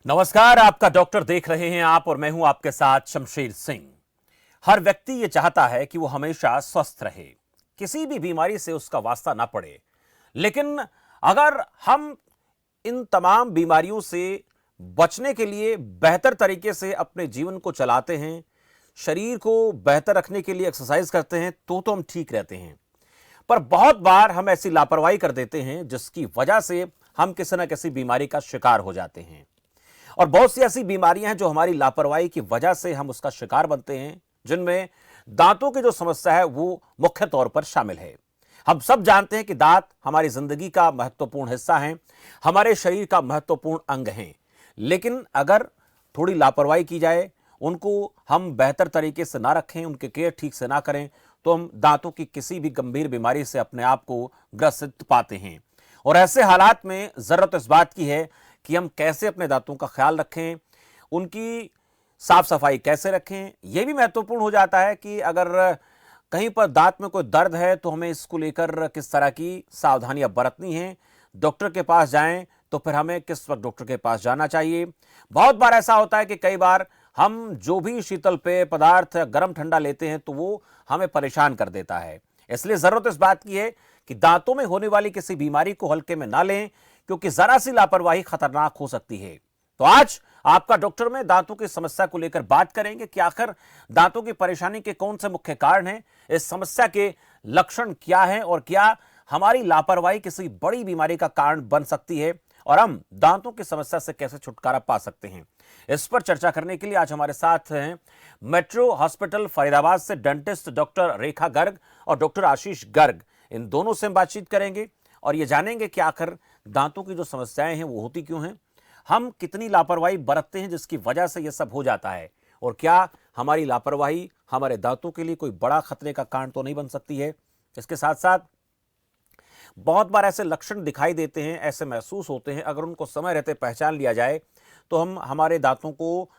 नमस्कार, आपका डॉक्टर देख रहे हैं आप और मैं हूं आपके साथ शमशेर सिंह। हर व्यक्ति ये चाहता है कि वो हमेशा स्वस्थ रहे, किसी भी बीमारी से उसका वास्ता ना पड़े। लेकिन अगर हम इन तमाम बीमारियों से बचने के लिए बेहतर तरीके से अपने जीवन को चलाते हैं, शरीर को बेहतर रखने के लिए एक्सरसाइज करते हैं, तो हम ठीक रहते हैं। पर बहुत बार हम ऐसी लापरवाही कर देते हैं जिसकी वजह से हम किसी न किसी बीमारी का शिकार हो जाते हैं। और बहुत सी ऐसी बीमारियां हैं जो हमारी लापरवाही की वजह से हम उसका शिकार बनते हैं, जिनमें दांतों की जो समस्या है वो मुख्य तौर पर शामिल है। हम सब जानते हैं कि दांत हमारी जिंदगी का महत्वपूर्ण हिस्सा हैं, हमारे शरीर का महत्वपूर्ण अंग हैं। लेकिन अगर थोड़ी लापरवाही की जाए, उनको हम बेहतर तरीके से ना रखें, उनके केयर ठीक से ना करें, तो हम दांतों की किसी भी गंभीर बीमारी से अपने आप को ग्रसित पाते हैं। और ऐसे हालात में जरूरत इस बात की है कि हम कैसे अपने दांतों का ख्याल रखें, उनकी साफ सफाई कैसे रखें। यह भी महत्वपूर्ण हो जाता है कि अगर कहीं पर दांत में कोई दर्द है तो हमें इसको लेकर किस तरह की सावधानियां बरतनी है, डॉक्टर के पास जाएं तो फिर हमें किस वक्त डॉक्टर के पास जाना चाहिए। बहुत बार ऐसा होता है कि कई बार हम जो भी शीतल पेय पदार्थ गर्म ठंडा लेते हैं तो वो हमें परेशान कर देता है। इसलिए जरूरत इस बात की है कि दांतों में होने वाली किसी बीमारी को हल्के में ना लें, क्योंकि जरा सी लापरवाही खतरनाक हो सकती है। तो आज आपका डॉक्टर में दांतों की समस्या को लेकर बात करेंगे कि आखिर दांतों की परेशानी के कौन से मुख्य कारण हैं, इस समस्या के लक्षण क्या हैं और क्या हमारी लापरवाही किसी बड़ी बीमारी का कारण बन सकती है और हम दांतों की समस्या से कैसे छुटकारा पा सकते हैं। इस पर चर्चा करने के लिए आज हमारे साथ हैं मेट्रो हॉस्पिटल फरीदाबाद से डेंटिस्ट डॉक्टर रेखा गर्ग और डॉक्टर आशीष गर्ग। इन दोनों से हम बातचीत करेंगे और ये जानेंगे कि आखिर दांतों की जो समस्याएं हैं वो होती क्यों हैं, हम कितनी लापरवाही बरतते हैं जिसकी वजह से ये सब हो जाता है, और क्या हमारी लापरवाही हमारे दांतों के लिए कोई बड़ा खतरे का कारण तो नहीं बन सकती है। इसके साथ साथ बहुत बार ऐसे लक्षण दिखाई देते हैं, ऐसे महसूस होते हैं, अगर उनको समय रहते पहचान लिया जाए तो हम हमारे दांतों को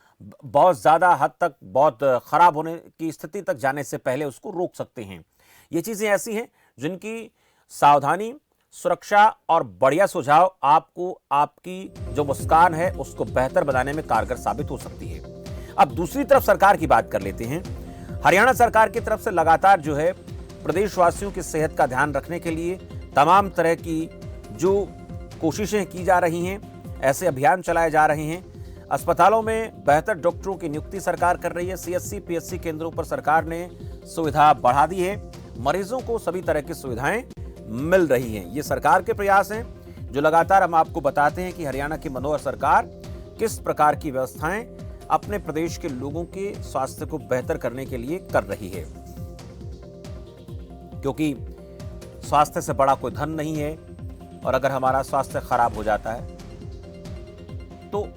बहुत ज़्यादा हद तक, बहुत खराब होने की स्थिति तक जाने से पहले उसको रोक सकते हैं। ये चीज़ें ऐसी हैं जिनकी सावधानी, सुरक्षा और बढ़िया सुझाव आपको आपकी जो मुस्कान है उसको बेहतर बनाने में कारगर साबित हो सकती है। अब दूसरी तरफ सरकार की बात कर लेते हैं। हरियाणा सरकार की तरफ से लगातार जो है प्रदेशवासियों की सेहत का ध्यान रखने के लिए तमाम तरह की जो कोशिशें की जा रही हैं, ऐसे अभियान चलाए जा रहे हैं। अस्पतालों में बेहतर डॉक्टरों की नियुक्ति सरकार कर रही है। सीएचसी पीएचसी केंद्रों पर सरकार ने सुविधा बढ़ा दी है, मरीजों को सभी तरह की सुविधाएं मिल रही हैं। ये सरकार के प्रयास हैं जो लगातार हम आपको बताते हैं कि हरियाणा की मनोहर सरकार किस प्रकार की व्यवस्थाएं अपने प्रदेश के लोगों के स्वास्थ्य को बेहतर करने के लिए कर रही है, क्योंकि स्वास्थ्य से बड़ा कोई धन नहीं है। और अगर हमारा स्वास्थ्य खराब हो जाता है तो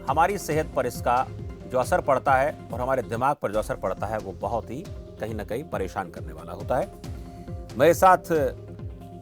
हमारी सेहत पर इसका जो असर पड़ता है और हमारे दिमाग पर जो असर पड़ता है वो बहुत ही कहीं ना कहीं परेशान करने वाला होता है। मेरे साथ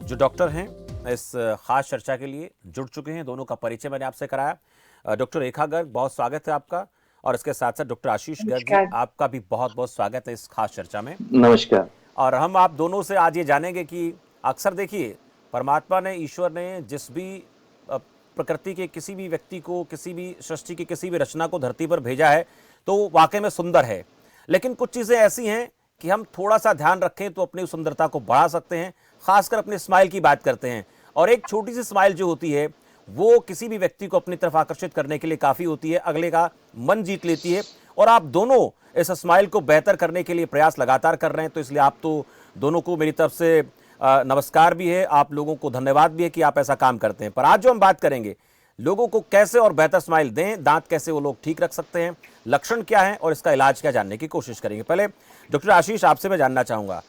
जो डॉक्टर हैं इस खास चर्चा के लिए जुड़ चुके हैं, दोनों का परिचय मैंने आपसे कराया। डॉक्टर रेखा गर्ग, बहुत स्वागत है आपका, और इसके साथ साथ डॉक्टर आशीष गर्ग, आपका भी बहुत बहुत स्वागत है इस खास चर्चा में। नमस्कार। और हम आप दोनों से आज ये जानेंगे कि अक्सर देखिए, परमात्मा ने, ईश्वर ने जिस भी प्रकृति के किसी भी व्यक्ति को, किसी भी सृष्टि की किसी भी रचना को धरती पर भेजा है तो वो वाकई में सुंदर है। लेकिन कुछ चीज़ें ऐसी हैं कि हम थोड़ा सा ध्यान रखें तो अपनी सुंदरता को बढ़ा सकते हैं। खासकर अपने स्माइल की बात करते हैं, और एक छोटी सी स्माइल जो होती है वो किसी भी व्यक्ति को अपनी तरफ आकर्षित करने के लिए काफ़ी होती है, अगले का मन जीत लेती है। और आप दोनों इस स्माइल को बेहतर करने के लिए प्रयास लगातार कर रहे हैं, तो इसलिए आप तो दोनों को मेरी तरफ से नमस्कार भी है, आप लोगों को धन्यवाद भी है कि आप ऐसा काम करते हैं। पर आज जो हम बात करेंगे, लोगों को कैसे और बेहतर स्माइल दें, दांत कैसे वो लोग ठीक रख सकते हैं, लक्षण क्या है और इसका इलाज क्या, जानने की कोशिश करेंगे। पहले डॉक्टर आशीष, आपसे मैं जानना चाहूँगा,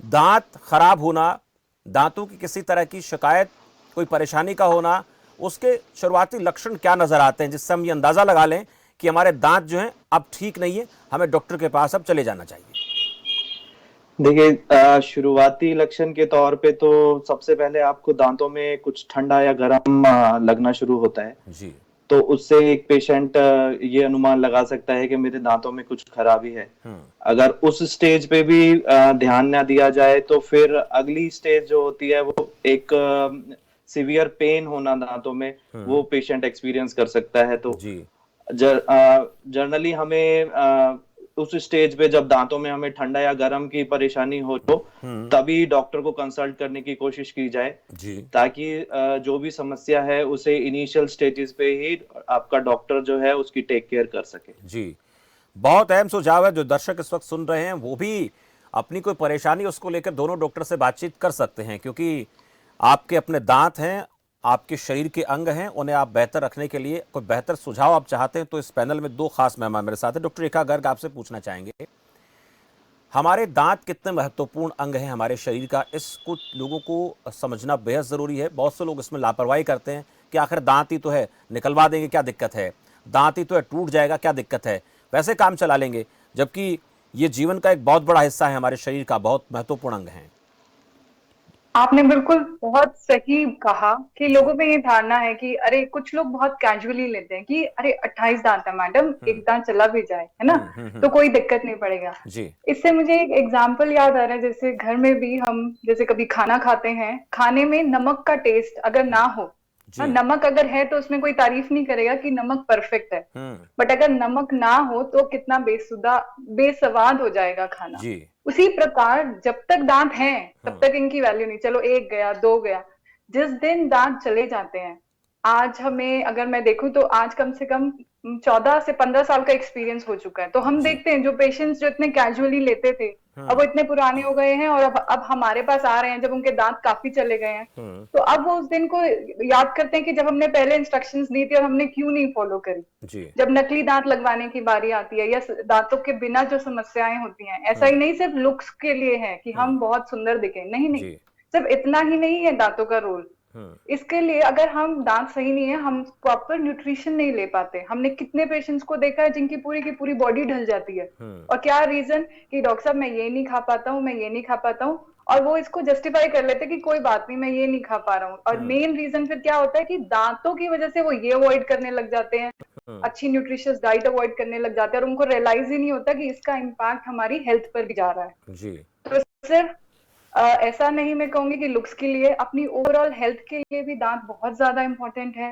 दांत खराब होना, दांतों की किसी तरह की शिकायत, कोई परेशानी का होना, उसके शुरुआती लक्षण क्या नजर आते हैं जिससे हम ये अंदाजा लगा लें कि हमारे दांत जो हैं अब ठीक नहीं है, हमें डॉक्टर के पास अब चले जाना चाहिए। देखिए, शुरुआती लक्षण के तौर पे तो सबसे पहले आपको दांतों में कुछ ठंडा या गर्म लगना शुरू होता है जी। तो उससे एक पेशेंट ये अनुमान लगा सकता है कि मेरे दांतों में कुछ खराबी है। अगर उस स्टेज पे भी ध्यान ना दिया जाए तो फिर अगली स्टेज जो होती है वो एक सिवियर पेन होना दांतों में, वो पेशेंट एक्सपीरियंस कर सकता है। तो जी जनरली हमें उस स्टेज पे जब दांतों में हमें ठंडा या गर्म की परेशानी हो तो तभी डॉक्टर को कंसल्ट करने की कोशिश की जाए, जी ताकि जो भी समस्या है उसे इनिशियल स्टेजेस पे ही आपका डॉक्टर जो है उसकी टेक केयर कर सके। जी। बहुत अहम सुझाव है, जो दर्शक इस वक्त सुन रहे हैं वो भी अपनी कोई परेशानी उसको लेकर दोनों डॉक्टर से बातचीत कर सकते हैं, क्योंकि आपके अपने दांत हैं, आपके शरीर के अंग हैं, उन्हें आप बेहतर रखने के लिए कोई बेहतर सुझाव आप चाहते हैं तो इस पैनल में दो खास मेहमान मेरे साथ हैं। डॉक्टर रेखा गर्ग, आपसे पूछना चाहेंगे, हमारे दांत कितने महत्वपूर्ण अंग हैं हमारे शरीर का, इस कुछ लोगों को समझना बेहद ज़रूरी है। बहुत से लोग इसमें लापरवाही करते हैं कि आखिर दांत ही तो है, निकलवा देंगे क्या दिक्कत है, दांत ही तो है टूट जाएगा क्या दिक्कत है, वैसे काम चला लेंगे, जबकि ये जीवन का एक बहुत बड़ा हिस्सा है, हमारे शरीर का बहुत महत्वपूर्ण अंग है। आपने बिल्कुल बहुत सही कहा कि लोगों में ये धारणा है कि अरे, कुछ लोग बहुत कैजुअली लेते हैं कि अरे 28 दांत है मैडम, एक दांत चला भी जाए, है ना, तो कोई दिक्कत नहीं पड़ेगा। जी इससे मुझे एक एग्जाम्पल याद आ रहा है, जैसे घर में भी हम जैसे कभी खाना खाते हैं, खाने में नमक का टेस्ट अगर ना हो, जी नमक अगर है तो उसमें कोई तारीफ नहीं करेगा कि नमक परफेक्ट है, बट अगर नमक ना हो तो कितना बेसुदा बेसवाद हो जाएगा खाना। जी उसी प्रकार जब तक दांत हैं तब तक इनकी वैल्यू नहीं, चलो एक गया दो गया, जिस दिन दांत चले जाते हैं, आज हमें अगर मैं देखूं तो आज कम से कम 14 से 15 साल का एक्सपीरियंस हो चुका है, तो हम जी देखते हैं जो पेशेंट्स जो इतने कैजुअली लेते थे अब वो इतने पुराने हो गए हैं और अब हमारे पास आ रहे हैं जब उनके दांत काफी चले गए हैं, तो अब वो उस दिन को याद करते हैं कि जब हमने पहले इंस्ट्रक्शंस दी थी और हमने क्यों नहीं फॉलो करी। जी जब नकली दांत लगवाने की बारी आती है या दांतों के बिना जो समस्याएं होती हैं, ऐसा ही नहीं सिर्फ लुक्स के लिए है कि हम बहुत सुंदर दिखें, नहीं नहीं, जी सिर्फ इतना ही नहीं है दांतों का रोल। इसके लिए अगर हम दांत सही नहीं है, हम प्रॉपर न्यूट्रिशन नहीं ले पाते। हमने कितने पेशेंट्स को देखा है जिनकी पूरी की पूरी बॉडी ढल जाती है, और क्या रीजन कि डॉक्टर साहब मैं ये नहीं खा पाता हूँ, मैं ये नहीं खा पाता हूँ, और वो इसको जस्टिफाई कर लेते कि कोई बात नहीं मैं ये नहीं खा पा रहा हूँ, और मेन रीजन फिर क्या होता है कि दांतों की वजह से वो ये अवॉइड करने लग जाते हैं, अच्छी न्यूट्रिशियस डाइट अवॉइड करने लग जाते हैं, और उनको रियलाइज ही नहीं होता कि इसका इम्पैक्ट हमारी हेल्थ पर भी जा रहा है। जी तो सिर्फ ऐसा नहीं मैं कहूंगी कि लुक्स के लिए, अपनी ओवरऑल हेल्थ के लिए भी दांत बहुत ज्यादा इंपॉर्टेंट है।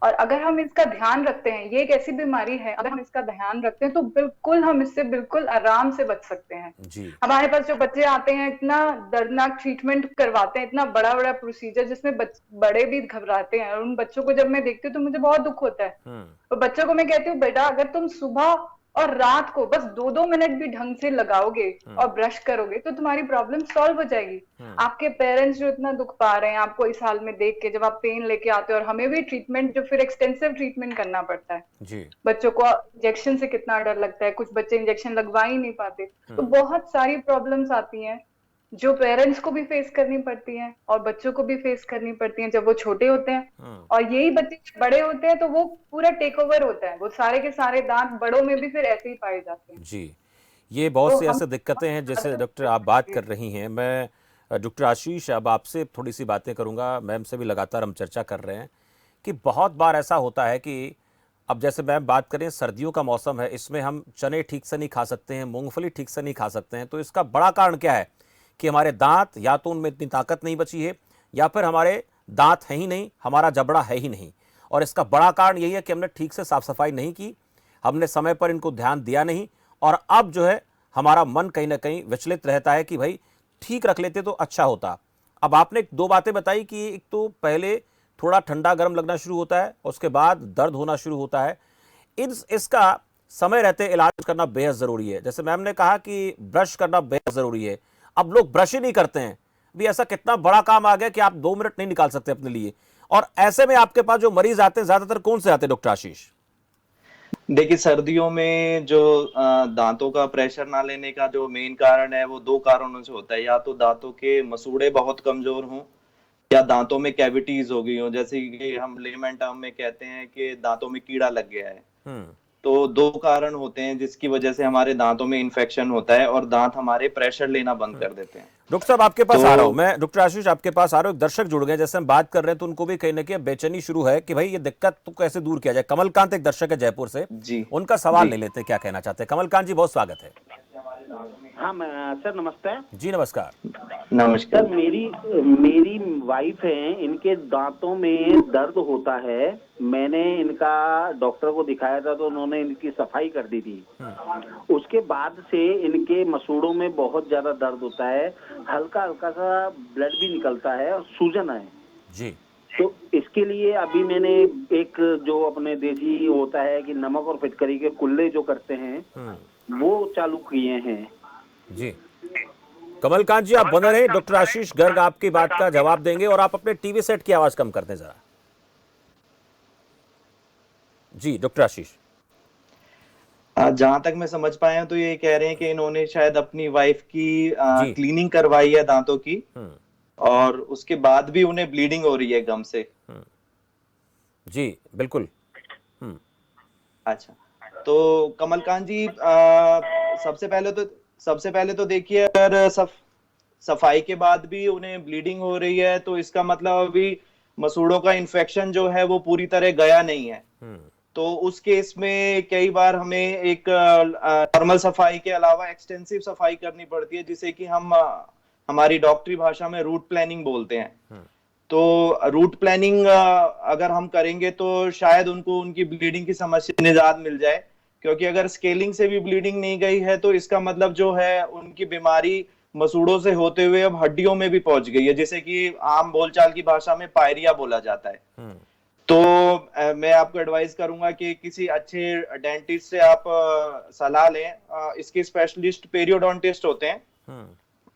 और अगर हम इसका ध्यान रखते हैं, ये एक ऐसी बीमारी है, अगर हम इसका ध्यान रखते हैं तो बिल्कुल हम इससे बिल्कुल आराम से बच सकते हैं। जी हमारे पास जो बच्चे आते हैं इतना दर्दनाक ट्रीटमेंट करवाते हैं, इतना बड़ा बड़ा प्रोसीजर जिसमें बड़े भी घबराते हैं, और उन बच्चों को जब मैं देखती हूँ तो मुझे बहुत दुख होता है। तो बच्चों को मैं कहती हूँ बेटा, अगर तुम सुबह और रात को बस 2-2 मिनट भी ढंग से लगाओगे और ब्रश करोगे तो तुम्हारी प्रॉब्लम सॉल्व हो जाएगी। आपके पेरेंट्स जो इतना दुख पा रहे हैं आपको इस हाल में देख के, जब आप पेन लेके आते हो और हमें भी ट्रीटमेंट जो फिर एक्सटेंसिव ट्रीटमेंट करना पड़ता है, जी बच्चों को इंजेक्शन से कितना डर लगता है, कुछ बच्चे इंजेक्शन लगवा ही नहीं पाते, तो बहुत सारी प्रॉब्लम्स आती हैं जो पेरेंट्स को भी फेस करनी पड़ती हैं और बच्चों को भी फेस करनी पड़ती हैं जब वो छोटे होते हैं। और यही बच्चे बड़े होते हैं तो वो पूरा टेक ओवर होता है, वो सारे के सारे दांत बड़ों में भी फिर ऐसे ही पाए जाते हैं। जी। ये बहुत तो सी हम ऐसे दिक्कतें हैं जैसे डॉक्टर आप बात कर रही हैं। मैं डॉक्टर आशीष, अब आपसे थोड़ी सी बातें करूंगा, मैम से भी लगातार हम चर्चा कर रहे हैं कि बहुत बार ऐसा होता है कि अब जैसे मैम बात करें, सर्दियों का मौसम है, इसमें हम चने ठीक से नहीं खा सकते हैं, मूंगफली ठीक से नहीं खा सकते हैं, तो इसका बड़ा कारण क्या है कि हमारे दांत या तो उनमें इतनी ताकत नहीं बची है या फिर हमारे दांत हैं ही नहीं, हमारा जबड़ा है ही नहीं। और इसका बड़ा कारण यही है कि हमने ठीक से साफ सफाई नहीं की, हमने समय पर इनको ध्यान दिया नहीं, और अब जो है हमारा मन कहीं ना कहीं विचलित रहता है कि भाई ठीक रख लेते तो अच्छा होता। अब आपने दो बातें बताई कि एक तो पहले थोड़ा ठंडा गर्म लगना शुरू होता है, उसके बाद दर्द होना शुरू होता है, इसका समय रहते इलाज करना बेहद ज़रूरी है। जैसे मैम ने कहा कि ब्रश करना बेहद ज़रूरी है, अब लोग ब्रश ही नहीं करते हैं। भी ऐसा कितना बड़ा काम आ गया कि आप 2 मिनट नहीं निकाल सकते अपने लिए, और ऐसे में आपके पास जो मरीज आते हैं ज़्यादातर कौन से आते हैं डॉक्टर आशीष? देखिए, सर्दियों में जो दांतों का प्रेशर ना लेने का जो मेन कारण है वो दो कारणों से होता है। या तो दांतों के मसूड़े बहुत कमजोर हों, या दांतों में कैविटीज हो गई हो, जैसे कि हम लेमन टर्म में कहते हैं कि दांतों में कीड़ा लग गया है। तो दो कारण होते हैं जिसकी वजह से हमारे दांतों में इन्फेक्शन होता है और दांत हमारे प्रेशर लेना बंद कर देते हैं। डॉक्टर साहब आपके पास तो आ रहा हूं मैं, डॉक्टर आशीष आपके पास आ रहा हूं। एक दर्शक जुड़ गए, जैसे हम बात कर रहे हैं तो उनको भी कहीं ना कहीं बेचैनी शुरू है कि भाई ये दिक्कत तो कैसे दूर किया जाए। कमलकांत एक दर्शक है जयपुर से, जी उनका सवाल जी ले लेते, क्या कहना चाहते हैं। कमलकांत जी, बहुत स्वागत है। हाँ सर नमस्ते। जी नमस्कार। नमस्कार। सर मेरी वाइफ है, इनके दांतों में दर्द होता है। मैंने इनका डॉक्टर को दिखाया था तो उन्होंने इनकी सफाई कर दी थी। उसके बाद से इनके मसूड़ों में बहुत ज्यादा दर्द होता है, हल्का हल्का सा ब्लड भी निकलता है और सूजन है जी। तो इसके लिए अभी मैंने एक जो अपने देसी होता है कि नमक और फिटकरी के कुल्ले जो करते हैं वो चालू किए हैं। जी कमलकांत जी, आप बने रहे, डॉक्टर आशीष गर्ग आपकी बात का जवाब देंगे। और आप अपने टीवी सेट की आवाज कम कर दें जरा। जी डॉक्टर आशीष। जहां तक मैं समझ पाया हूं तो ये कह रहे हैं कि इन्होंने शायद अपनी वाइफ की जी। क्लीनिंग करवाई है दांतों की, हम्म, और उसके बाद भी उन्हें ब्लीडिंग हो रही है गम से। जी बिल्कुल। अच्छा, तो कमलकांत जी, सबसे पहले तो देखिए, अगर सफाई के बाद भी उन्हें ब्लीडिंग हो रही है तो इसका मतलब अभी मसूड़ों का इन्फेक्शन जो है वो पूरी तरह गया नहीं है। तो उस केस में कई बार हमें एक नॉर्मल सफाई के अलावा एक्सटेंसिव सफाई करनी पड़ती है, जिसे कि हम हमारी डॉक्टरी भाषा में रूट प्लानिंग बोलते हैं। तो रूट प्लानिंग अगर हम करेंगे तो शायद उनको उनकी ब्लीडिंग की समस्या से निजात मिल जाए, क्योंकि अगर स्केलिंग से भी ब्लीडिंग नहीं गई है तो इसका मतलब जो है उनकी बीमारी मसूड़ों से होते हुए अब हड्डियों में भी पहुंच गई है, जिसे कि आम बोलचाल की भाषा में पायरिया बोला जाता है। तो मैं आपको एडवाइस करूंगा कि किसी अच्छे डेंटिस्ट से आप सलाह लें। इसके स्पेशलिस्ट पेरियोडोंटिस्ट होते हैं।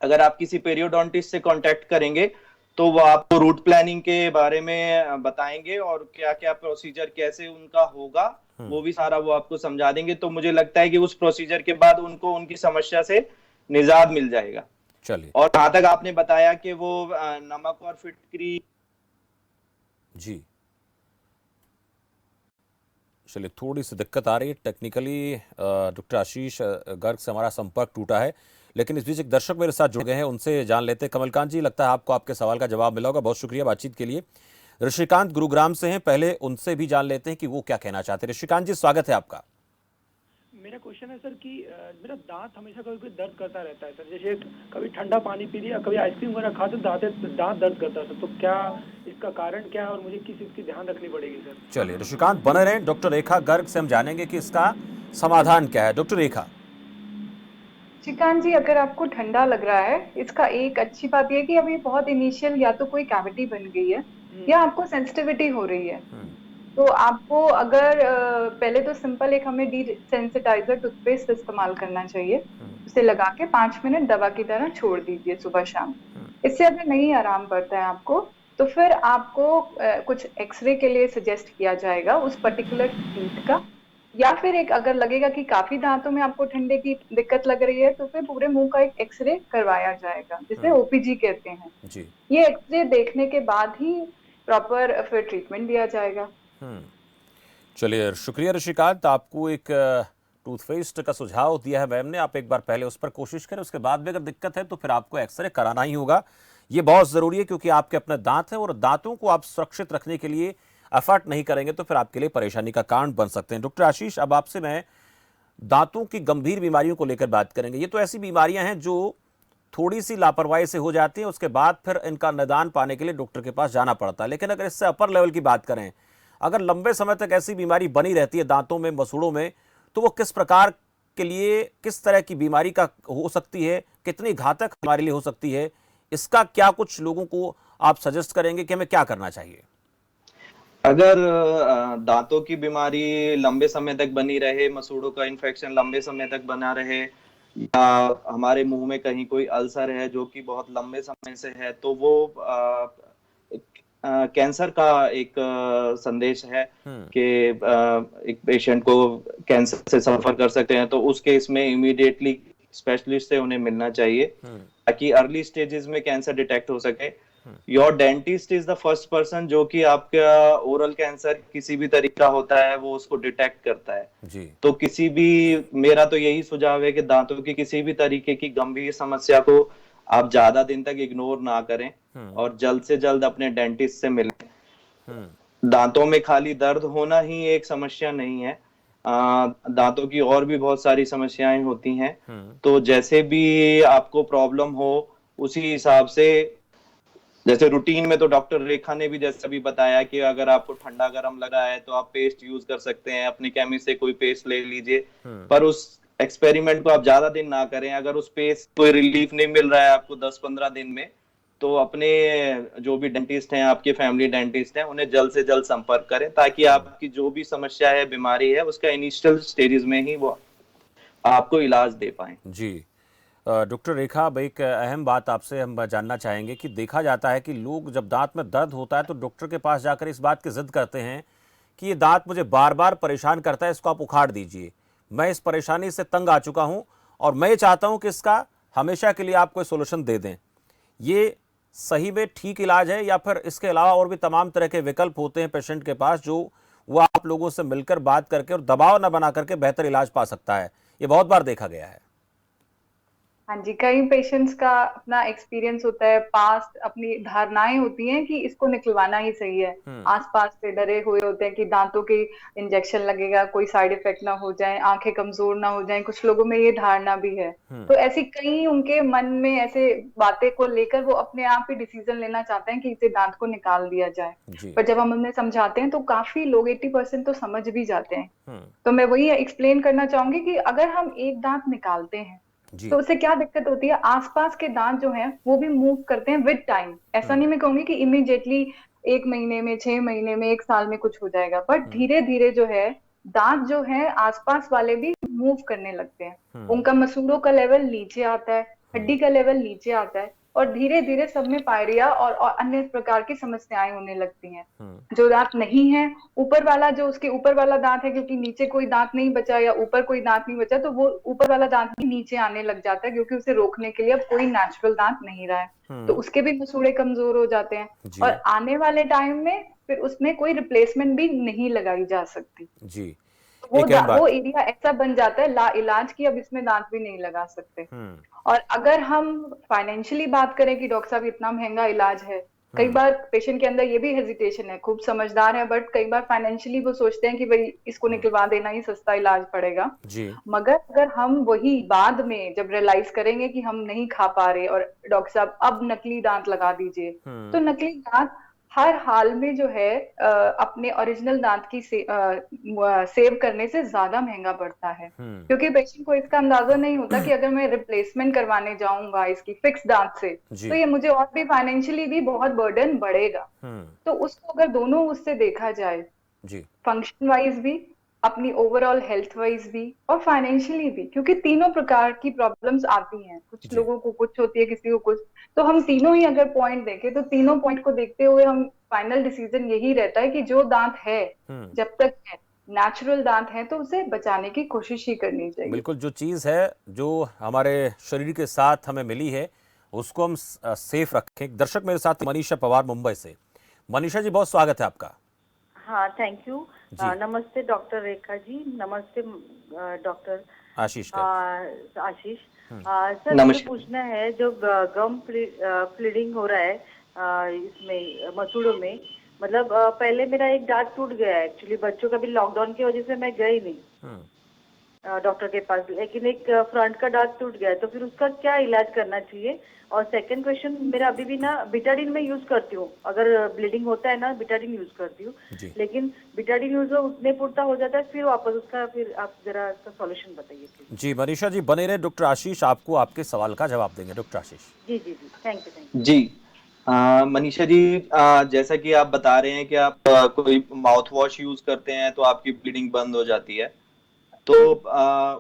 अगर आप किसी पेरियोडोंटिस्ट से कांटेक्ट करेंगे तो वो आपको रूट प्लानिंग के बारे में बताएंगे और क्या क्या प्रोसीजर कैसे उनका होगा वो भी सारा वो आपको समझा देंगे। तो मुझे लगता है कि उस प्रोसीजर के बाद उनको उनकी समस्या से निजात मिल जाएगा। चलिए। और जहां तक आपने बताया कि वो नमक और फिटकरी। जी चलिए, थोड़ी सी दिक्कत आ रही है टेक्निकली। डॉक्टर आशीष गर्ग से हमारा संपर्क टूटा है, लेकिन इस बीच एक दर्शक मेरे साथ जुड़ गए हैं, उनसे जान लेते हैं। कमलकांत जी, लगता है आपको आपके सवाल का जवाब मिला होगा। बहुत शुक्रिया बातचीत के लिए। ऋषिकांत गुरुग्राम से हैं, पहले उनसे भी जान लेते हैं कि वो क्या कहना चाहते हैं। ऋषिकांत जी, स्वागत है आपका। मेरा क्वेश्चन है सर कि मेरा दांत हमेशा कभी कभी दर्द करता रहता है सर। जैसे कभी ठंडा पानी पी लिया, कभी आइसक्रीम वगैरह खा तो दांत दर्द करता है सर। तो क्या इसका कारण क्या है और मुझे किस चीज़ की ध्यान रखनी पड़ेगी सर? चलिए ऋषिकांत, बने रहें। डॉक्टर रेखा गर्ग से हम जानेंगे कि इसका समाधान क्या है। डॉक्टर रेखा। श्रीकांत जी, अगर आपको ठंडा लग रहा है, इसका एक अच्छी बात यह है कि अभी बहुत इनिशियल या तो कोई कैविटी बन गई है या आपको सेंसिटिविटी हो रही है। तो आपको अगर पहले तो सिंपल एक हमें डिसेंसिटाइजर टूथपेस्ट इस्तेमाल करना चाहिए। उसे लगा के 5 मिनट दवा की तरह छोड़ दीजिए सुबह शाम। इससे अगर नहीं आराम पड़ता है आपको तो फिर आपको कुछ एक्सरे के लिए सजेस्ट किया जाएगा उस पर्टिकुलर टीथ का, या फिर एक अगर लगेगा कि काफी दांतों में आपको ठंडे की दिक्कत लग रही है तो फिर पूरे मुंह का एक एक्सरे करवाया जाएगा, जिसे ओपीजी कहते हैं। जी। ये एक्सरे देखने के बाद ही प्रॉपर फिर ट्रीटमेंट दिया जाएगा। चलिए, शुक्रिया ऋषिकांत। आपको एक टूथपेस्ट का सुझाव दिया है मैम ने, आप एक बार पहले उस पर कोशिश करें। उसके बाद भी अगर दिक्कत है तो फिर आपको एक्सरे कराना ही होगा। ये बहुत जरूरी है, क्योंकि आपके अपने दांत हैं और दांतों को आप सुरक्षित रखने के लिए एफर्ट नहीं करेंगे तो फिर आपके लिए परेशानी का कारण बन सकते हैं। डॉक्टर आशीष, अब आपसे मैं दांतों की गंभीर बीमारियों को लेकर बात करेंगे। ये तो ऐसी बीमारियां हैं जो थोड़ी सी लापरवाही से हो जाती हैं, उसके बाद फिर इनका निदान पाने के लिए डॉक्टर के पास जाना पड़ता है। लेकिन अगर इससे अपर लेवल की बात करें, अगर लंबे समय तक ऐसी बीमारी बनी रहती है दांतों में, मसूड़ों में, तो वो किस प्रकार के लिए, किस तरह की बीमारी का हो सकती है, कितनी घातक हमारे लिए हो सकती है, इसका क्या कुछ लोगों को आप सजेस्ट करेंगे कि हमें क्या करना चाहिए? अगर दांतों की बीमारी लंबे समय तक बनी रहे, मसूड़ों का इन्फेक्शन लंबे समय तक बना रहे, या हमारे मुंह में कहीं कोई अल्सर है जो कि बहुत लंबे समय से है, तो वो कैंसर का एक संदेश है कि एक पेशेंट को कैंसर से सफर कर सकते हैं। तो उस केस में इमीडिएटली स्पेशलिस्ट से उन्हें मिलना चाहिए ताकि अर्ली स्टेजेस में कैंसर डिटेक्ट हो सके। Your dentist is the first person जो कि आपका ओरल कैंसर किसी भी तरीका होता है वो उसको डिटेक्ट करता है जी। तो किसी भी, मेरा तो यही सुझाव है कि दांतों की किसी भी तरीके की गंभीर समस्या को आप ज्यादा दिन तक इग्नोर ना करें और जल्द से जल्द अपने डेंटिस्ट से मिलें। दांतों में खाली दर्द होना ही एक समस्या नहीं है। दांतों की और भी बहुत सारी समस्याएं होती हैं। तो जैसे भी आपको प्रॉब्लम हो उसी हिसाब से, जैसे रूटीन में तो डॉक्टर रेखा ने भी जैसा भी बताया कि अगर आपको ठंडा गर्म लगा है तो आप पेस्ट यूज कर सकते हैं, अपने केमिस्ट से कोई पेस्ट ले लीजिए, पर उस एक्सपेरिमेंट को आप ज्यादा दिन ना करें। अगर उस पेस्ट कोई रिलीफ नहीं मिल रहा है आपको 10-15 दिन में, तो अपने जो भी डेंटिस्ट हैं, आपके फैमिली डेंटिस्ट हैं, उन्हें जल्द से जल्द संपर्क करें, ताकि आपकी जो भी समस्या है, बीमारी है, उसका इनिशियल स्टेजेस में ही वो आपको इलाज दे पाए। जी डॉक्टर रेखा, अब एक अहम बात आपसे हम जानना चाहेंगे कि देखा जाता है कि लोग जब दांत में दर्द होता है तो डॉक्टर के पास जाकर इस बात की जिद करते हैं कि ये दांत मुझे बार बार परेशान करता है, इसको आप उखाड़ दीजिए, मैं इस परेशानी से तंग आ चुका हूं और मैं ये चाहता हूं कि इसका हमेशा के लिए आप कोई सोल्यूशन दे दें। ये सही में ठीक इलाज है या फिर इसके अलावा और भी तमाम तरह के विकल्प होते हैं पेशेंट के पास जो वो आप लोगों से मिलकर बात करके और दबाव न बना करके बेहतर इलाज पा सकता है? ये बहुत बार देखा गया है। हाँ जी, कई पेशेंट्स का अपना एक्सपीरियंस होता है, पास्ट अपनी धारणाएं होती हैं कि इसको निकलवाना ही सही है। आसपास से डरे हुए होते हैं कि दांतों के इंजेक्शन लगेगा, कोई साइड इफेक्ट ना हो जाए, आंखें कमजोर ना हो जाएं, कुछ लोगों में ये धारणा भी है। तो ऐसी कई उनके मन में ऐसे बातें को लेकर वो अपने आप ही डिसीजन लेना चाहते हैं कि इसे दांत को निकाल दिया जाए। पर जब हम उन्हें समझाते हैं तो काफी लोग 80% तो समझ भी जाते हैं। तो मैं वही एक्सप्लेन करना चाहूंगी कि अगर हम एक दांत निकालते हैं तो उससे क्या दिक्कत होती है, आसपास के दांत जो हैं वो भी मूव करते हैं विद टाइम। ऐसा नहीं मैं कहूंगी कि इमीडिएटली 1 महीने में, 6 महीने में, 1 साल में कुछ हो जाएगा, बट धीरे धीरे जो है दांत जो है आसपास वाले भी मूव करने लगते हैं। उनका मसूड़ों का लेवल नीचे आता है, हड्डी का लेवल नीचे आता है और धीरे धीरे सब में पायरिया और अन्य प्रकार की समस्याएं होने लगती हैं। जो दांत नहीं है, ऊपर वाला जो उसके ऊपर वाला दांत है, क्योंकि नीचे कोई दांत नहीं बचा या ऊपर कोई दांत नहीं बचा, तो वो ऊपर वाला दांत भी नीचे आने लग जाता है क्योंकि उसे रोकने के लिए अब कोई नेचुरल दांत नहीं रहा है। तो उसके भी मसूड़े कमजोर हो जाते हैं और आने वाले टाइम में फिर उसमें कोई रिप्लेसमेंट भी नहीं लगाई जा सकती। जी, वो एरिया ऐसा बन जाता है ला इलाज की, अब इसमें दांत भी नहीं लगा सकते। और अगर हम फाइनेंशियली बात करें कि डॉक्टर साहब इतना महंगा इलाज है, कई बार पेशेंट के अंदर ये भी हेजिटेशन है, खूब समझदार है बट कई बार फाइनेंशियली वो सोचते हैं कि भाई इसको निकलवा देना ही सस्ता इलाज पड़ेगा जी। मगर अगर हम वही बाद में जब रियलाइज करेंगे कि हम नहीं खा पा रहे और डॉक्टर साहब अब नकली दांत लगा दीजिए, तो नकली दांत हर हाल में जो है अपने ओरिजिनल दांत की सेव करने से ज्यादा महंगा पड़ता है। क्योंकि पेशेंट को इसका अंदाजा नहीं होता कि अगर मैं रिप्लेसमेंट करवाने जाऊंगा इसकी फिक्स दांत से तो ये मुझे और भी फाइनेंशियली भी बहुत बर्डन बढ़ेगा। तो उसको अगर दोनों उससे देखा जाए, फंक्शन वाइज भी, अपनी ओवरऑल हेल्थ वाइज भी और फाइनेंशियली भी, क्योंकि तीनों प्रकार की प्रॉब्लम्स आती हैं, कुछ लोगों को कुछ होती है, किसी को कुछ, तो हम तीनों ही अगर पॉइंट देखें तो तीनों पॉइंट को देखते हुए हम फाइनल डिसीजन यही रहता है कि जो दांत है जब तक है नेचुरल दांत है तो उसे बचाने की कोशिश ही करनी चाहिए। बिल्कुल, जो चीज है जो हमारे शरीर के साथ हमें मिली है उसको हम सेफ रखें। दर्शक मेरे साथ मनीषा पवार मुंबई से। मनीषा जी, बहुत स्वागत है आपका। हाँ, थैंक यू। नमस्ते डॉक्टर रेखा जी, नमस्ते डॉक्टर आशीष आशीष सर, मुझे पूछना है जो गम ब्लीडिंग हो रहा है इसमें मसूड़ों में, मतलब पहले मेरा एक दांत टूट गया है एक्चुअली, बच्चों का भी लॉकडाउन की वजह से मैं गई नहीं डॉक्टर के पास, लेकिन एक फ्रंट का दांत टूट गया है, तो फिर उसका क्या इलाज करना चाहिए? और सेकंड क्वेश्चन, मेरा अभी भी ना बिटाडीन में यूज करती हूँ, अगर ब्लीडिंग होता है ना बिटाडीन यूज करती हूँ, लेकिन बिटाडीन यूज उतने पुरता हो जाता है, फिर वापस उसका, फिर आप जरा इसका सॉल्यूशन बताइए। जी मनीषा जी, बने रहे, डॉक्टर आशीष आपको आपके सवाल का जवाब देंगे। डॉक्टर आशीष। जी जी जी, थैंक यू। जी मनीषा जी, जैसा कि आप बता रहे हैं कि आप कोई माउथ वॉश यूज करते हैं तो आपकी ब्लीडिंग बंद हो जाती है, तो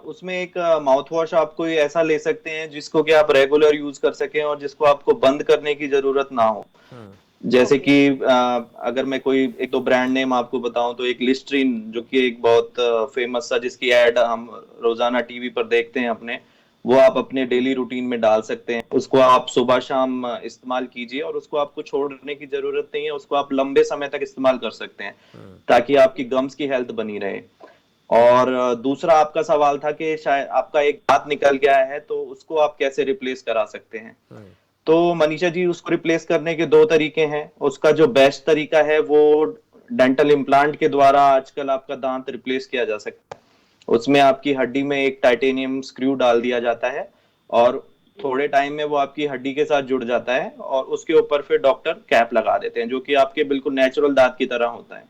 उसमें एक माउथ वॉश आप कोई ऐसा ले सकते हैं जिसको कि आप रेगुलर यूज कर सकें और जिसको आपको बंद करने की जरूरत ना हो। जैसे कि अगर मैं कोई एक दो ब्रांड नेम आपको बताऊं तो एक लिस्ट्रीन, जो कि एक बहुत फेमस सा, जिसकी एड हम रोजाना टीवी पर देखते हैं अपने, वो आप अपने डेली रूटीन में डाल सकते हैं। उसको आप सुबह शाम इस्तेमाल कीजिए और उसको आपको छोड़ने की जरूरत नहीं है, उसको आप लंबे समय तक इस्तेमाल कर सकते हैं ताकि आपकी गम्स की हेल्थ बनी रहे। और दूसरा आपका सवाल था कि शायद आपका एक दांत निकल गया है तो उसको आप कैसे रिप्लेस करा सकते हैं। तो मनीषा जी, उसको रिप्लेस करने के 2 तरीके हैं। उसका जो बेस्ट तरीका है वो डेंटल इम्प्लांट के द्वारा आजकल आपका दांत रिप्लेस किया जा सकता है। उसमें आपकी हड्डी में एक टाइटेनियम स्क्रू डाल दिया जाता है और थोड़े टाइम में वो आपकी हड्डी के साथ जुड़ जाता है और उसके ऊपर फिर डॉक्टर कैप लगा देते हैं, जो कि आपके बिल्कुल नेचुरल दांत की तरह होता है।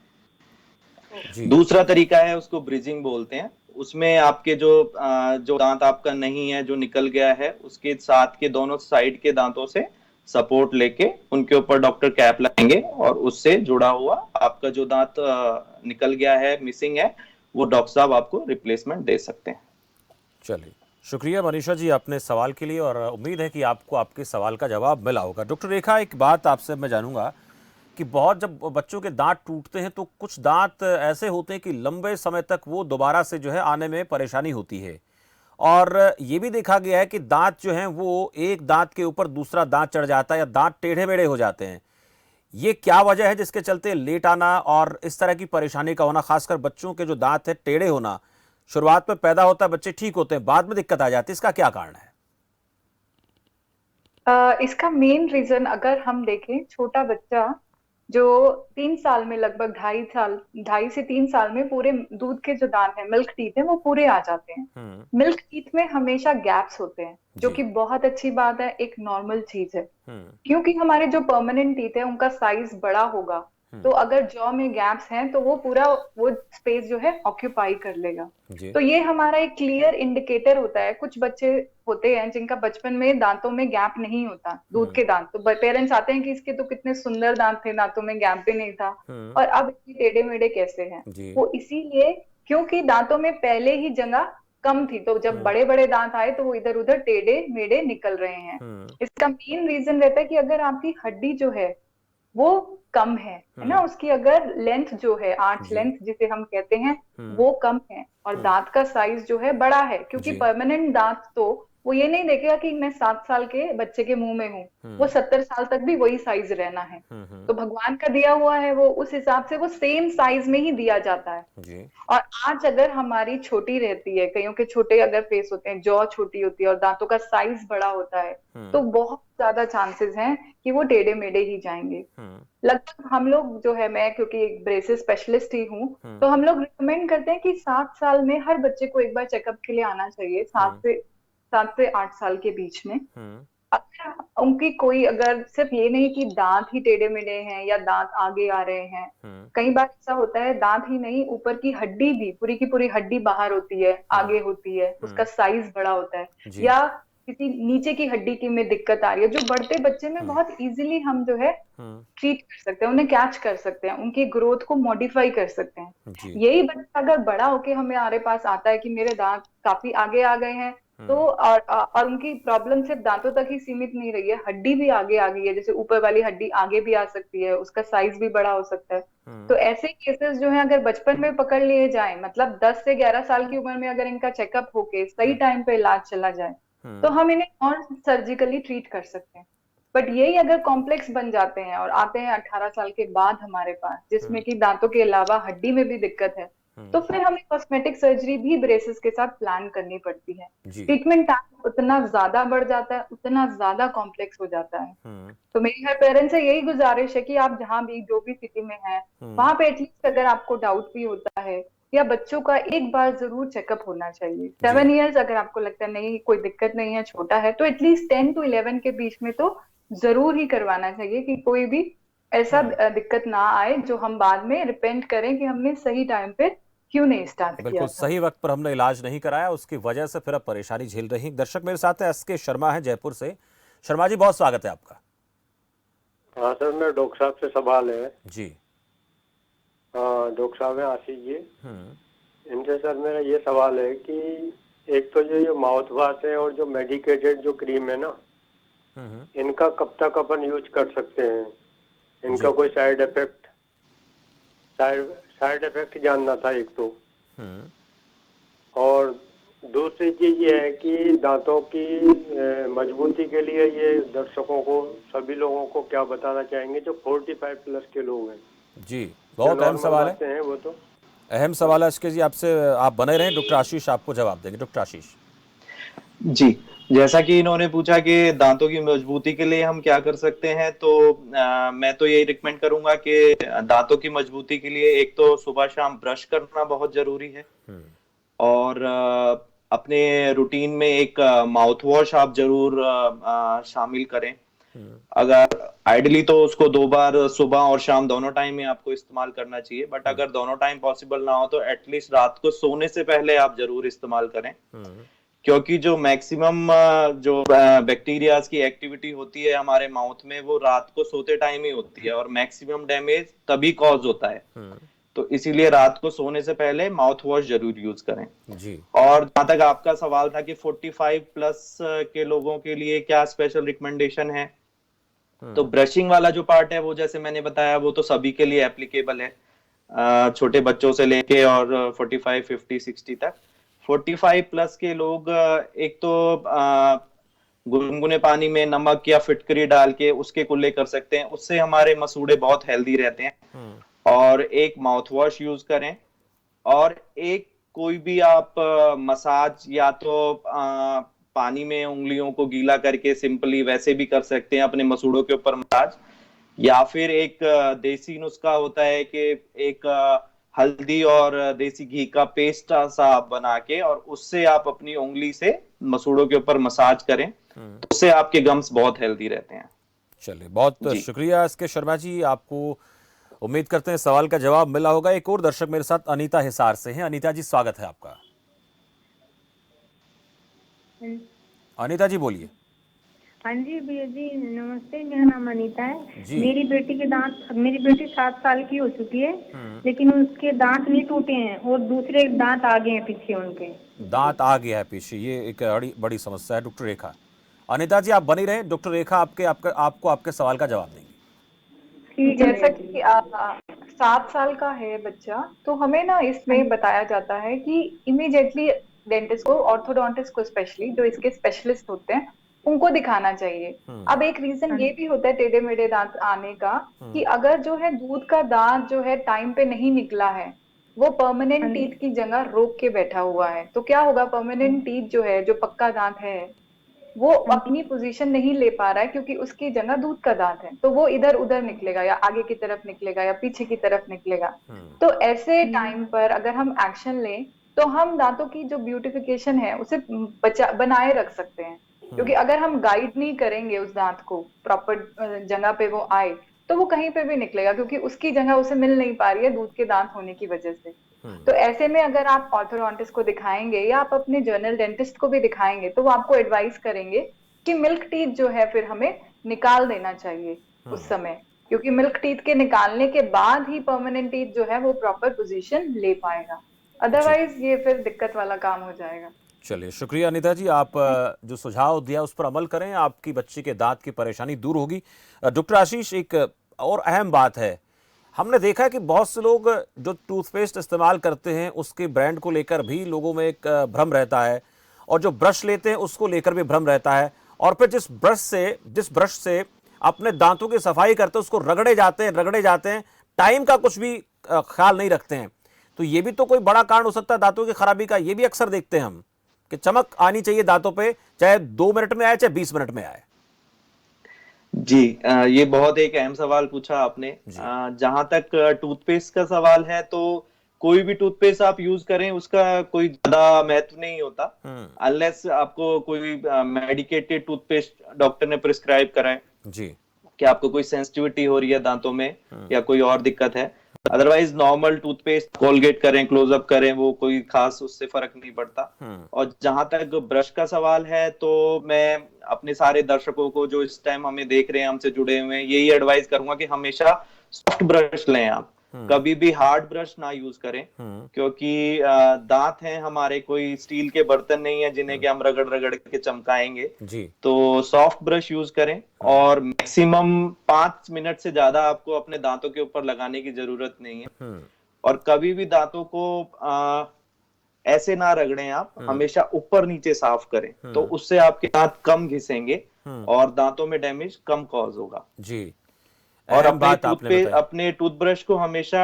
जी। दूसरा तरीका है, उसको ब्रिजिंग बोलते हैं। उसमें आपके जो दांत आपका नहीं है, जो निकल गया है, उसके साथ के दोनों साइड के दांतों से सपोर्ट लेके उनके ऊपर डॉक्टर कैप लगाएंगे और उससे जुड़ा हुआ आपका जो दांत निकल गया है, मिसिंग है, वो डॉक्टर साहब आपको रिप्लेसमेंट दे सकते हैं। चलिए, शुक्रिया मनीषा जी अपने सवाल के लिए, और उम्मीद है कि आपको आपके सवाल का जवाब मिला होगा। डॉक्टर रेखा, एक बात आपसे मैं जानूंगा कि बहुत जब बच्चों के दांत टूटते हैं तो कुछ दांत ऐसे होते हैं कि लंबे समय तक वो दोबारा से जो है आने में परेशानी होती है, और ये भी देखा गया है कि दांत जो हैं वो एक दांत के ऊपर दूसरा दांत चढ़ जाता है या दांत टेढ़े मेढ़े हो जाते हैं। ये क्या वजह है जिसके चलते लेट आना और इस तरह की परेशानी का होना, खासकर बच्चों के जो दांत है टेढ़े होना शुरुआत में पैदा होता है, बच्चे ठीक होते हैं, बाद में दिक्कत आ जाती है, इसका क्या कारण है? इसका मेन रीजन अगर हम देखें, छोटा बच्चा जो 3 साल में, लगभग 2.5 से 3 साल में पूरे दूध के जो दांत है, मिल्क टीथ है, वो पूरे आ जाते हैं। मिल्क टीथ में हमेशा गैप्स होते हैं, जो जी। कि बहुत अच्छी बात है, एक नॉर्मल चीज है, हम्म। क्योंकि हमारे जो परमानेंट टीथ है उनका साइज बड़ा होगा, तो अगर जॉ में गैप्स हैं तो वो पूरा वो स्पेस जो है ऑक्यूपाई कर लेगा। जी। तो ये हमारा एक क्लियर इंडिकेटर होता है। कुछ बच्चे होते हैं जिनका बचपन में दांतों में गैप नहीं होता, दूध के दांत, तो पेरेंट्स आते हैं कि इसके तो कितने सुंदर दांत थे, दांतों में गैप भी नहीं था, और अब इतने टेढ़े मेढ़े कैसे हैं? जी। वो इसीलिए क्योंकि दांतों में पहले ही जगह कम थी, तो जब बड़े बड़े दांत आए तो वो इधर उधर टेढ़े मेढ़े निकल रहे हैं। इसका मेन रीजन रहता है कि अगर आपकी हड्डी जो है वो कम है ना, उसकी अगर लेंथ जो है, आर्च जी। लेंथ जिसे हम कहते हैं, वो कम है, और दांत का साइज जो है बड़ा है, क्योंकि जी। परमानेंट दांत तो वो ये नहीं देखेगा कि मैं 7 साल के बच्चे के मुंह में हूँ, वो 70 साल तक भी वही साइज रहना है। तो भगवान का दिया हुआ है, वो उस हिसाब से वो सेम साइज में ही दिया जाता है। जी। और आज अगर हमारी छोटी रहती है, कईयों के छोटे अगर फेस होते हैं, जॉ छोटी होती है और दांतों का साइज बड़ा होता है, तो बहुत ज्यादा चांसेस हैं कि वो टेढ़े मेढ़े ही जाएंगे। लगभग हम लोग जो है, मैं क्योंकि एक ब्रेसेस स्पेशलिस्ट ही हूँ, तो हम लोग रिकमेंड करते हैं कि 7 साल में हर बच्चे को एक बार चेकअप के लिए आना चाहिए, 7 से 8 साल के बीच में। अगर उनकी कोई, अगर सिर्फ ये नहीं कि दांत ही टेढ़े मेढ़े हैं या दांत आगे आ रहे हैं, कई बार ऐसा होता है दांत ही नहीं, ऊपर की हड्डी भी, पूरी की पूरी हड्डी बाहर होती है, आगे होती है, उसका साइज बड़ा होता है, या किसी नीचे की हड्डी की में दिक्कत आ रही है, जो बढ़ते बच्चे में बहुत इजीली हम जो है ट्रीट कर सकते हैं, उन्हें कैच कर सकते हैं, उनकी ग्रोथ को मॉडिफाई कर सकते हैं। यही बच्चा अगर बड़ा होके हमारे पास आता है कि मेरे दांत काफी आगे आ गए हैं, तो और उनकी प्रॉब्लम सिर्फ दांतों तक ही सीमित नहीं रही है, हड्डी भी आगे आ गई है, जैसे ऊपर वाली हड्डी आगे भी आ सकती है, उसका साइज भी बड़ा हो सकता है। तो ऐसे केसेस जो है अगर बचपन में पकड़ लिए जाए, मतलब 10 से 11 साल की उम्र में अगर इनका चेकअप होके सही टाइम पे इलाज चला जाए, तो हम इन्हें और सर्जिकली ट्रीट कर सकते हैं। बट यही अगर कॉम्प्लेक्स बन जाते हैं और आते हैं 18 साल के बाद हमारे पास, जिसमें कि दांतों के अलावा हड्डी में भी दिक्कत है, तो फिर हमें कॉस्मेटिक सर्जरी भी ब्रेसेस के साथ प्लान करनी पड़ती है। ट्रीटमेंट टाइम उतना ज्यादा बढ़ जाता है, उतना ज्यादा कॉम्प्लेक्स हो जाता है। तो मेरी हर पेरेंट्स से यही गुजारिश है कि आप जहां भी, जो भी स्थिति में हैं, वहां पे एटलीस्ट अगर आपको डाउट भी होता है, या बच्चों का एक बार जरूर चेकअप होना चाहिए। 7 इयर्स अगर आपको लगता है नहीं कोई दिक्कत नहीं है, छोटा है, तो एटलीस्ट 10 to 11 के बीच में तो जरूर ही करवाना चाहिए, कि कोई भी ऐसा दिक्कत ना आए जो हम बाद में रिपेंट करें कि हमने सही टाइम पे क्यों नहीं स्टार्ट किया। बिल्कुल सही वक्त पर हमने इलाज नहीं कराया, उसकी वजह से फिर अब परेशानी झेल रही। दर्शक मेरे साथ है एस के शर्मा है जयपुर से। शर्मा जी, बहुत स्वागत है आपका। हाँ सर, मैं डॉक्टर साहब से सवाल है जी। हाँ, डॉक्टर साहब है आशीष जी। इनसे सर मेरा ये सवाल है कि एक तो ये माउथ वाश है और जो मेडिकेटेड जो क्रीम है ना, इनका कब तक अपन यूज कर सकते हैं? इनका कोई साइड इफेक्ट जानना था एक तो। और दूसरी चीज ये है कि दांतों की मजबूती के लिए ये दर्शकों को, सभी लोगों को क्या बताना चाहेंगे जो 45 प्लस के लोग हैं? जी, बहुत अहम सवाल है, वो तो अहम सवाल है एसके जी, आपसे आप बने रहें, डॉक्टर आशीष आपको जवाब देंगे। डॉक्टर आशीष जी, जैसा कि इन्होंने पूछा कि दांतों की मजबूती के लिए हम क्या कर सकते हैं, तो मैं तो यही रिकमेंड करूंगा कि दांतों की मजबूती के लिए एक तो सुबह शाम ब्रश करना बहुत जरूरी है। और अपने रूटीन में एक माउथ वॉश आप जरूर शामिल करें। अगर आइडली तो उसको 2 बार सुबह और शाम दोनों टाइम में आपको इस्तेमाल करना चाहिए, बट अगर दोनों टाइम पॉसिबल ना हो तो एटलीस्ट रात को सोने से पहले आप जरूर इस्तेमाल करें, क्योंकि जो मैक्सिमम जो बैक्टीरियाज की एक्टिविटी होती है हमारे माउथ में वो रात को सोते टाइम ही होती है, और मैक्सिमम डैमेज तभी कॉज होता है। तो इसीलिए रात को सोने से पहले माउथ वॉश जरूर यूज करें जी। और जहां तक आपका सवाल था कि 45 प्लस के लोगों के लिए क्या स्पेशल रिकमेंडेशन है, तो ब्रशिंग वाला जो पार्ट है वो जैसे मैंने बताया वो तो सभी के लिए एप्लीकेबल है, छोटे बच्चों से लेके और 45, 50, 60 तक। 45 प्लस के लोग एक तो गुनगुने पानी में नमक या फिटकरी डाल के उसके कुल्ले कर सकते हैं, उससे हमारे मसूड़े बहुत हेल्दी रहते हैं। और एक माउथ वॉश यूज करें, और एक कोई भी आप मसाज या तो पानी में उंगलियों को गीला करके सिंपली वैसे भी कर सकते हैं अपने मसूड़ों के ऊपर मसाज, या फिर एक देसी नुस्खा होता है कि एक हल्दी और देसी घी का पेस्ट सा आप बना के और उससे आप अपनी उंगली से मसूड़ों के ऊपर मसाज करें, तो उससे आपके गम्स बहुत हेल्दी रहते हैं। चलिए, बहुत शुक्रिया एसके शर्मा जी, आपको उम्मीद करते हैं सवाल का जवाब मिला होगा। एक और दर्शक मेरे साथ अनीता हिसार से हैं। अनीता जी, स्वागत है आपका। अनीता जी बोलिए। हाँ जी भैया जी, नमस्ते। मेरा नाम अनीता है। मेरी बेटी 7 साल की हो चुकी है, लेकिन उसके दांत नहीं टूटे हैं और दूसरे दांत आ गए हैं पीछे, उनके दांत आ गया है पीछे, ये एक बड़ी समस्या है। डॉक्टर रेखा, अनीता जी आप बनी रहे, डॉक्टर रेखा आपको आपके सवाल का जवाब देंगे। जैसा कि 7 साल का है बच्चा, तो हमें ना इसमें बताया जाता है कि इमीडिएटली डेंटिस्ट को, ऑर्थोडोंटिस्ट को स्पेशली, जो इसके स्पेशलिस्ट होते हैं उनको दिखाना चाहिए। अब एक रीजन ये भी होता है टेढ़े मेढ़े दांत आने का, कि अगर जो है दूध का दांत जो है टाइम पे नहीं निकला है, वो परमानेंट टीथ की जगह रोक के बैठा हुआ है, तो क्या होगा, परमानेंट टीथ जो है, जो पक्का दांत है, वो अपनी पोजीशन नहीं ले पा रहा है क्योंकि उसकी जगह दूध का दांत है, तो वो इधर उधर निकलेगा, या आगे की तरफ निकलेगा या पीछे की तरफ निकलेगा। तो ऐसे टाइम पर अगर हम एक्शन लें तो हम दांतों की जो ब्यूटिफिकेशन है उसे बनाए रख सकते हैं, क्योंकि अगर हम गाइड नहीं करेंगे उस दांत को प्रॉपर जगह पे वो आए, तो वो कहीं पे भी निकलेगा, क्योंकि उसकी जगह उसे मिल नहीं पा रही है दूध के दांत होने की वजह से। तो ऐसे में अगर आप ऑर्थोडोंटिस्ट को दिखाएंगे या आप अपने जर्नल डेंटिस्ट को भी दिखाएंगे, तो वो आपको एडवाइस करेंगे कि मिल्क टीथ जो है फिर हमें निकाल देना चाहिए उस समय, क्योंकि मिल्क टीथ के निकालने के बाद ही परमानेंट टीथ जो है वो प्रॉपर पोजीशन ले पाएगा, अदरवाइज ये फिर दिक्कत वाला काम हो जाएगा। चलिए, शुक्रिया अनीता जी, आप जो सुझाव दिया उस पर अमल करें, आपकी बच्ची के दांत की परेशानी दूर होगी। डॉक्टर आशीष, एक और अहम बात है, हमने देखा है कि बहुत से लोग जो टूथपेस्ट इस्तेमाल करते हैं उसके ब्रांड को लेकर भी लोगों में एक भ्रम रहता है, और जो ब्रश लेते हैं उसको लेकर भी भ्रम रहता है, और फिर जिस ब्रश से अपने दांतों की सफाई करते हैं उसको रगड़े जाते हैं, टाइम का कुछ भी ख्याल नहीं रखते हैं। तो ये भी तो कोई बड़ा कारण हो सकता है दांतों की खराबी का। ये भी अक्सर देखते हैं हम कि चमक आनी चाहिए दांतों पे, चाहे 2 मिनट में आए चाहे 20 मिनट में आए। जी, ये बहुत एक अहम सवाल पूछा आपने। जहां तक टूथपेस्ट का सवाल है, तो कोई भी टूथपेस्ट आप यूज करें उसका कोई ज्यादा महत्व नहीं होता, अनलेस आपको कोई मेडिकेटेड टूथपेस्ट डॉक्टर ने प्रिस्क्राइब कराए जी, कि आपको कोई सेंसिटिविटी हो रही है दांतों में या कोई और दिक्कत है। अदरवाइज नॉर्मल टूथपेस्ट, कोलगेट करें, क्लोजअप करें, वो कोई खास उससे फर्क नहीं पड़ता। और जहां तक ब्रश का सवाल है, तो मैं अपने सारे दर्शकों को जो इस टाइम हमें देख रहे हैं, हमसे जुड़े हुए हैं, यही एडवाइस करूंगा कि हमेशा सॉफ्ट ब्रश लें आप, कभी भी हार्ड ब्रश ना यूज करें, क्योंकि दांत हैं हमारे, कोई स्टील के बर्तन नहीं है जिन्हें कि हम रगड़ रगड़ के चमकाएंगे जी। तो सॉफ्ट ब्रश यूज करें, और मैक्सिमम 5 मिनट से ज्यादा आपको अपने दांतों के ऊपर लगाने की जरूरत नहीं है। और कभी भी दांतों को ऐसे ना रगड़ें आप, हमेशा ऊपर नीचे साफ करें, तो उससे आपके दांत कम घिसेंगे और दांतों में डैमेज कम कॉज होगा जी। और अपने टूथब्रश को हमेशा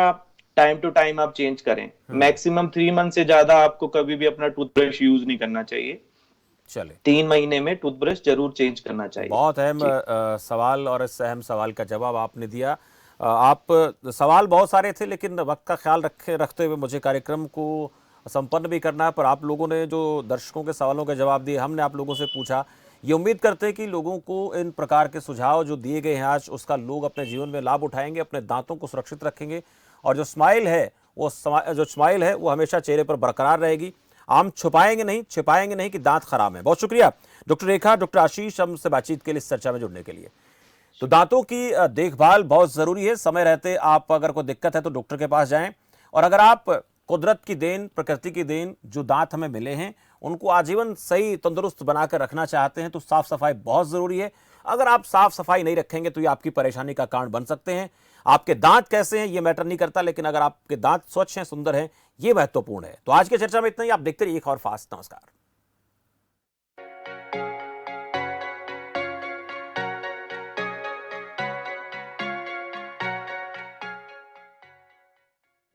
टाइम टू टाइम आप चेंज करें। मैक्सिमम 3 मंथ से ज्यादा आपको कभी भी अपना टूथब्रश यूज नहीं करना चाहिए। चले, 3 महीने में टूथब्रश जरूर चेंज करना चाहिए। बहुत अहम सवाल, और इस अहम सवाल का जवाब आपने दिया। आप सवाल बहुत सारे थे, लेकिन वक्त का ख्याल रखते हुए मुझे कार्यक्रम को संपन्न भी करना है। पर आप लोगों ने जो दर्शकों के सवालों के जवाब दिए, हमने आप लोगों से पूछा, ये उम्मीद करते हैं कि लोगों को इन प्रकार के सुझाव जो दिए गए हैं आज, उसका लोग अपने जीवन में लाभ उठाएंगे, अपने दांतों को सुरक्षित रखेंगे और जो स्माइल है वो हमेशा चेहरे पर बरकरार रहेगी। हम छिपाएंगे नहीं कि दांत खराब है। बहुत शुक्रिया डॉक्टर रेखा, डॉक्टर आशीष, हमसे बातचीत के लिए, इस चर्चा में जुड़ने के लिए। तो दांतों की देखभाल बहुत जरूरी है। समय रहते आप अगर कोई दिक्कत है तो डॉक्टर के पास जाएं। और अगर आप कुदरत की देन, प्रकृति की देन, जो दांत हमें मिले हैं उनको आजीवन सही तंदुरुस्त बनाकर रखना चाहते हैं तो साफ सफाई बहुत जरूरी है। अगर आप साफ सफाई नहीं रखेंगे तो ये आपकी परेशानी का कारण बन सकते हैं। आपके दांत कैसे हैं ये मैटर नहीं करता, लेकिन अगर आपके दांत स्वच्छ हैं, सुंदर हैं, ये महत्वपूर्ण है। तो आज की चर्चा में इतना ही। आप देखते रहिए खबर फास्ट। नमस्कार।